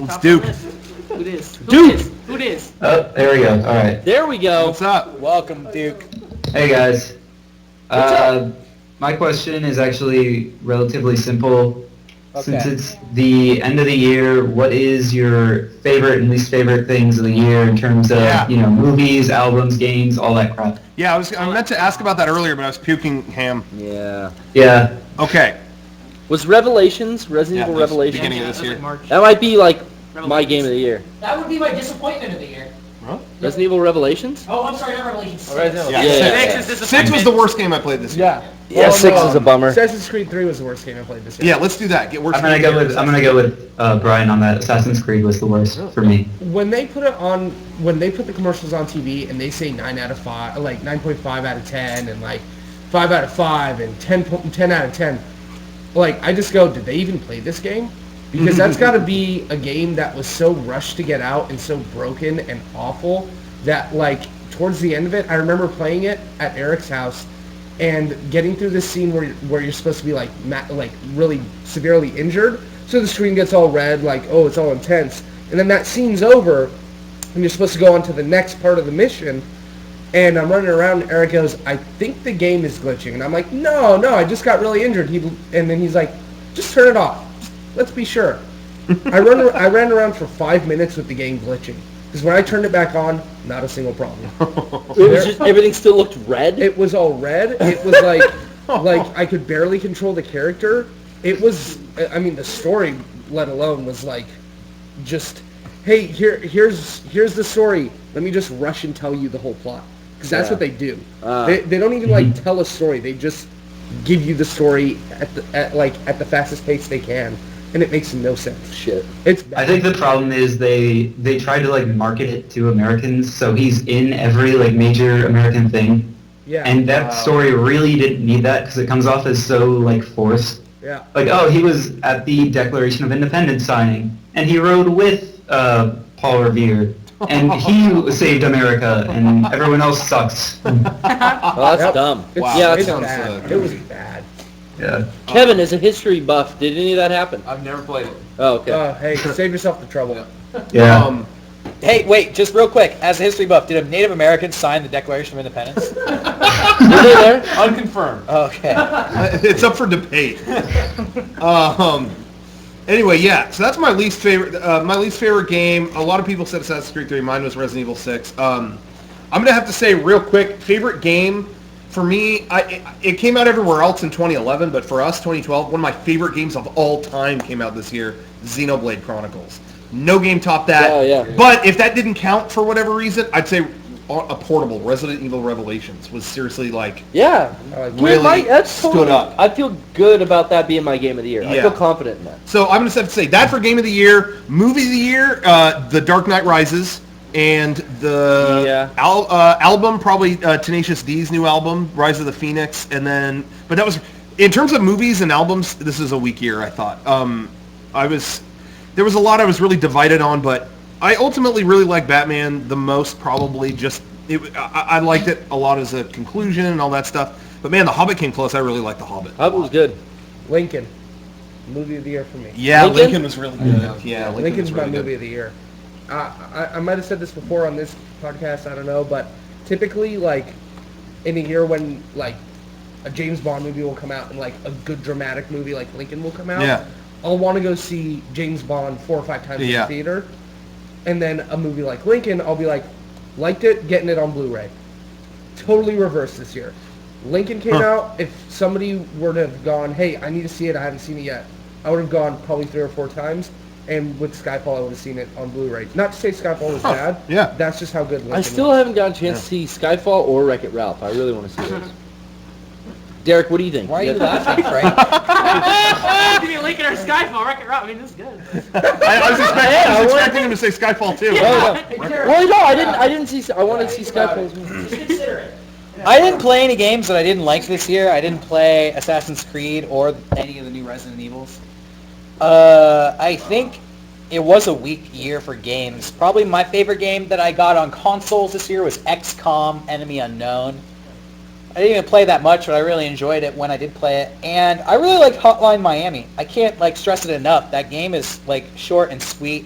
It's Duke. Who this? Duke! Who this? Oh, there we go. All right. There we go. What's up? Welcome, Duke. Hey, guys. My question is actually relatively simple. Okay. Since it's the end of the year, what is your favorite and least favorite things of the year in terms of, movies, albums, games, all that crap? Yeah, I meant to ask about that earlier, but I was puking ham. Yeah. Yeah. Okay. Was Resident Evil Revelations? Beginning of this year. That might be like my game of the year. That would be my disappointment of the year. Huh? Resident Evil Revelations? Oh, I'm sorry, not Revelations. Yeah, Six was the worst game I played this year. Yeah. Yeah, 6 is a bummer. Assassin's Creed 3 was the worst game I played this year. Yeah, let's do that. Get worse. I'm gonna go with Brian on that. Assassin's Creed was the worst for me. When they put the commercials on TV and they say 9 out of 5, like 9.5 out of 10, and like 5 out of 5 and 10 out of 10, like I just go, did they even play this game? Because that's got to be a game that was so rushed to get out and so broken and awful that like towards the end of it, I remember playing it at Eric's house and getting through this scene where you're supposed to be like really severely injured. So the screen gets all red, like, oh, it's all intense. And then that scene's over and you're supposed to go on to the next part of the mission. And I'm running around and Eric goes, I think the game is glitching. And I'm like, no, I just got really injured. And then he's like, just turn it off. Let's be sure. I ran around for 5 minutes with the game glitching. Because when I turned it back on, not a single problem. It was just, everything still looked red? It was all red. It was like I could barely control the character. It was, I mean, the story, let alone, was like, just, hey, here's the story. Let me just rush and tell you the whole plot. Because that's what they do. They don't even like tell a story. They just give you the story at the fastest pace they can. And it makes no sense. Shit. It's bad. I think the problem is they try to like market it to Americans, so he's in every like major American thing. Yeah. And that story really didn't need that because it comes off as so like forced. Yeah. Like, oh, he was at the Declaration of Independence signing, and he rode with Paul Revere, and he saved America, and everyone else sucks. Oh, that's dumb. Wow. Yeah, It that was sounds bad. It was bad. Yeah. Kevin, as a history buff, did any of that happen? I've never played it. Oh, okay. Hey, save yourself the trouble. Yeah. Hey, wait, just real quick. As a history buff, did a Native American sign the Declaration of Independence? Were they there? Unconfirmed. Okay. It's up for debate. Anyway, yeah. So that's my least favorite. My least favorite game. A lot of people said Assassin's Creed 3. Mine was Resident Evil 6. I'm gonna have to say real quick. Favorite game for me. It came out everywhere else in 2011, but for us, 2012. One of my favorite games of all time came out this year. Xenoblade Chronicles. No game topped that. Oh, yeah. But if that didn't count for whatever reason, I'd say a portable Resident Evil Revelations was seriously like Yeah. really that's stood totally, up. I feel good about that being my game of the year. I Yeah. feel confident in that. So I'm going to have to say that for game of the year, movie of the year, The Dark Knight Rises, and the album probably Tenacious D's new album, Rise of the Phoenix, and then but that was in terms of movies and albums. This is a weak year, I thought. There was a lot I was really divided on, but I ultimately really like Batman the most. Probably just I liked it a lot as a conclusion and all that stuff. But man, The Hobbit came close. I really liked The Hobbit. Hobbit was good. Lincoln, movie of the year for me. Yeah, Lincoln? Lincoln was really good. Yeah, Lincoln's was my really movie of the year. I might have said this before on this podcast, I don't know, but typically, like, in a year when, like, a James Bond movie will come out and, like, a good dramatic movie like Lincoln will come out, Yeah. I'll want to go see James Bond 4 or 5 times in the theater. And then a movie like Lincoln, I'll be like, liked it, getting it on Blu-ray. Totally reversed this year. Lincoln came out, if somebody were to have gone, hey, I need to see it, I haven't seen it yet, I would have gone probably 3 or 4 times. And with Skyfall, I would have seen it on Blu-ray. Not to say Skyfall was bad. Yeah. That's just how good Lincoln I still was. haven't gotten a chance to see Skyfall or Wreck-It Ralph. I really want to see those. Derek, what do you think? Why are you laughing, Frank? Give me a Lincoln or Skyfall, Wreck-It Ralph. I mean, this is good. I was expecting him to say Skyfall too. Well, no, I didn't see. I wanted to see Skyfall. Just consider it. I didn't play any games that I didn't like this year. I didn't play Assassin's Creed or any of the new Resident Evils. I think it was a weak year for games. Probably my favorite game that I got on consoles this year was XCOM Enemy Unknown. I didn't even play that much, but I really enjoyed it when I did play it. And I really like Hotline Miami. I can't stress it enough. That game is short and sweet.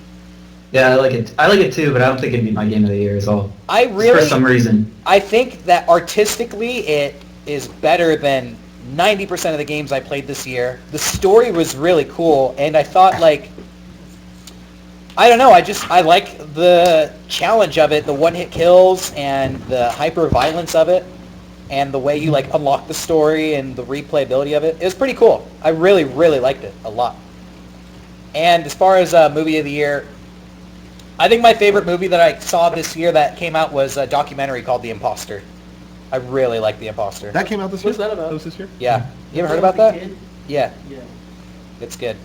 Yeah, I like it. I like it too, but I don't think it'd be my game of the year as well. For some reason. I think that artistically it is better than 90% of the games I played this year. The story was really cool, and I thought, like, I don't know, I like the challenge of it, the one-hit kills, and the hyper-violence of it, and the way you, like, unlock the story and the replayability of it. It was pretty cool. I really, really liked it a lot. And as far as movie of the year, I think my favorite movie that I saw this year that came out was a documentary called The Imposter. I really like The Imposter. That came out this year? What's that about? That was this year? Yeah. You ever heard about that? Yeah. Yeah. It's good.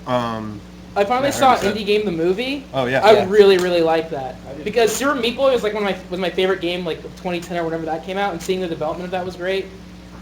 I finally saw Indie Game the movie. Oh yeah. I really, really like that because Super Meat Boy was like was my favorite game, like 2010 or whatever that came out, and seeing the development of that was great.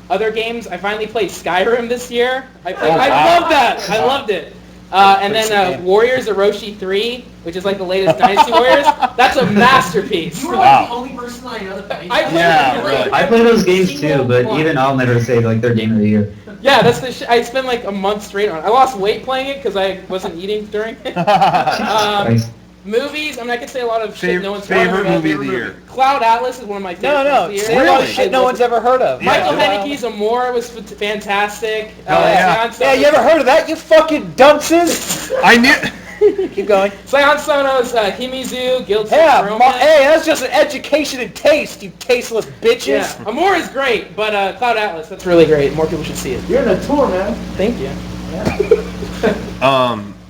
Other games, I finally played Skyrim this year. I love that. I loved it. And then Warriors Orochi 3, which is like the latest Dynasty Warriors. That's a masterpiece. You were like the only person I know that plays. Really. I play those games too, but even I'll never say like their game of the year. Yeah, that's the I spent like a month straight on it. I lost weight playing it because I wasn't eating during it. Movies, I mean, I could say a lot of shit no one's heard of. Favorite movie of the year. Cloud Atlas is one of my favorites of the year. Say a lot of shit no one's ever heard of. Michael Haneke's Amore was fantastic. Yeah, you ever heard of that, you fucking dunces? I knew. Keep going. Sion Sono's Himizu, Guilty Romance. Hey, that's just an education and taste, you tasteless bitches. Yeah, Amore is great, but Cloud Atlas, that's really great. More people should see it. You're in a tour, man. Thank you.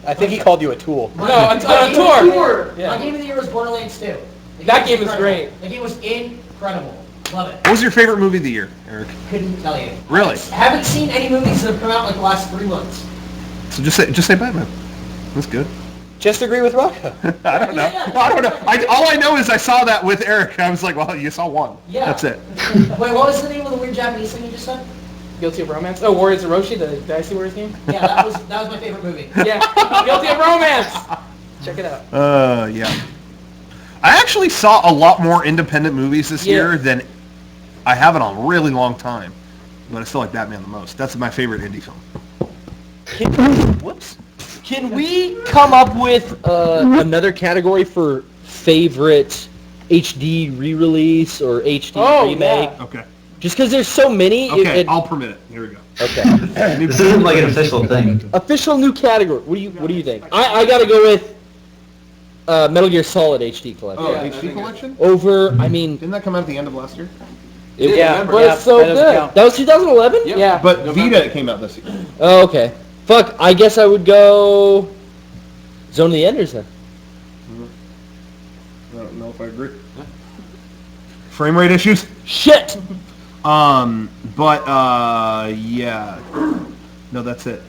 I think he called you a tool. No, on tour. My game of the year was Borderlands 2. That game is great. The game was incredible. Love it. What was your favorite movie of the year, Eric? Couldn't tell you. Really? I haven't seen any movies that have come out like the last 3 months. So just say Batman. That's good. Just agree with Rocco. I don't know. All I know is I saw that with Eric. I was like, well, you saw one. Yeah. That's it. Wait, what was the name of the weird Japanese thing you just said? Guilty of Romance. Oh, Warriors Orochi, the Dynasty Warriors game. Yeah, that was my favorite movie. Yeah, Guilty of Romance. Check it out. Yeah. I actually saw a lot more independent movies this year than I have in a really long time. But I still like Batman the most. That's my favorite indie film. Can we come up with another category for favorite HD re-release or HD remake? Yeah. Okay. Just because there's so many. Okay, I'll permit it. Here we go. Okay. This isn't like an official thing. Official new category. What do you think? I gotta go with Metal Gear Solid HD collection. Oh, HD collection? I mean, Didn't that come out at the end of last year? But it's so that doesn't good. count. that was 2011? Yeah. But Vita came out this year. Oh, okay. Fuck, I guess I would go Zone of the Enders then. I don't know if I agree. Frame rate issues? Shit! Yeah. No, that's it.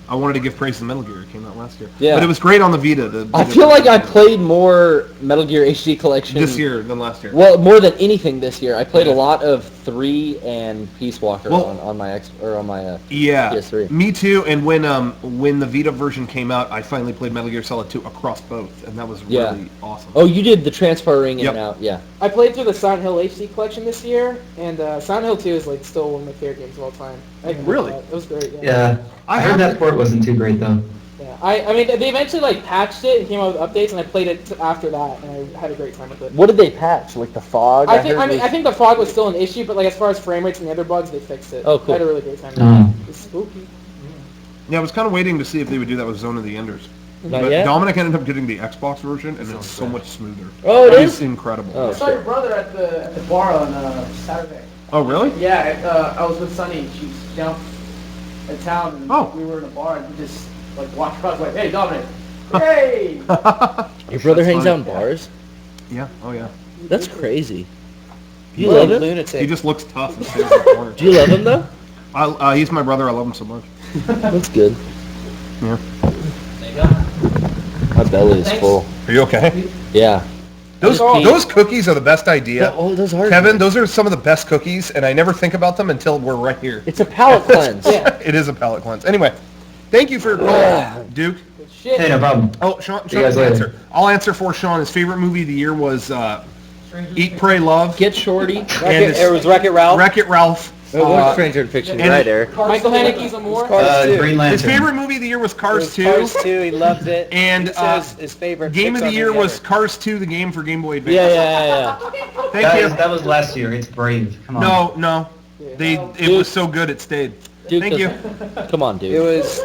I wanted to give praise to Metal Gear. It came out last year. Yeah. But it was great on the Vita. I feel like I played more Metal Gear HD collection this year than last year. Well, more than anything this year. I played a lot of 3 and Peace Walker on my PS3. Me too. And when the Vita version came out, I finally played Metal Gear Solid 2 across both, and that was really awesome. Oh, you did the transfer ring in and out. Yeah. I played through the Silent Hill HD collection this year, and Silent Hill 2 is like still one of my favorite games of all time. Really? It was great. Yeah. I heard that port wasn't too great though. Yeah. I mean, they eventually like patched it and came out with updates, and I played it after that, and I had a great time with it. What did they patch? Like the fog? I think the fog was still an issue, but like as far as frame rates and the other bugs, they fixed it. Oh, cool. I had a really great time with it. It's spooky. Yeah, I was kind of waiting to see if they would do that with Zone of the Enders. Not But yet? Dominic ended up getting the Xbox version, and it's so much smoother. Oh, it is? It's incredible. Oh, I saw your brother at the bar on Saturday. Oh, really? Yeah, I was with Sunny. She's down in town, and we were in a bar, and we just like walked across, like, "Hey, Dominic, hey!" Your brother hangs funny. out in bars? Yeah. Oh, yeah. That's crazy. Do you love him? Lunatic. He just looks tough and stays in the corner. Do you love him though? He's my brother. I love him so much. That's good. Yeah. My belly is full. Are you okay? Yeah. Those cookies are the best idea. Oh, those are. Kevin, those are some of the best cookies, and I never think about them until we're right here. It's a palate cleanse. It is a palate cleanse. Anyway, thank you for your call, Duke. Shit. Hey, no problem. Oh, Sean See you guys can later. answer. I'll answer for Sean. His favorite movie of the year was Eat, Pray, Love. Get Shorty. And It was Wreck-It Ralph. Wreck-It Ralph It was Stranger in Fiction, and right, Eric? Michael Haneke's Amore. Green Lantern. His favorite movie of the year was Cars 2. Cars 2, he loved it. And He says his favorite Game of the Pixar year movie was ever. Cars 2, the game for Game Boy Advance. Yeah. Thank you. That was last year. It's Brave. Come on. No. It was so good it stayed. Duke Thank you. Come on, dude. It was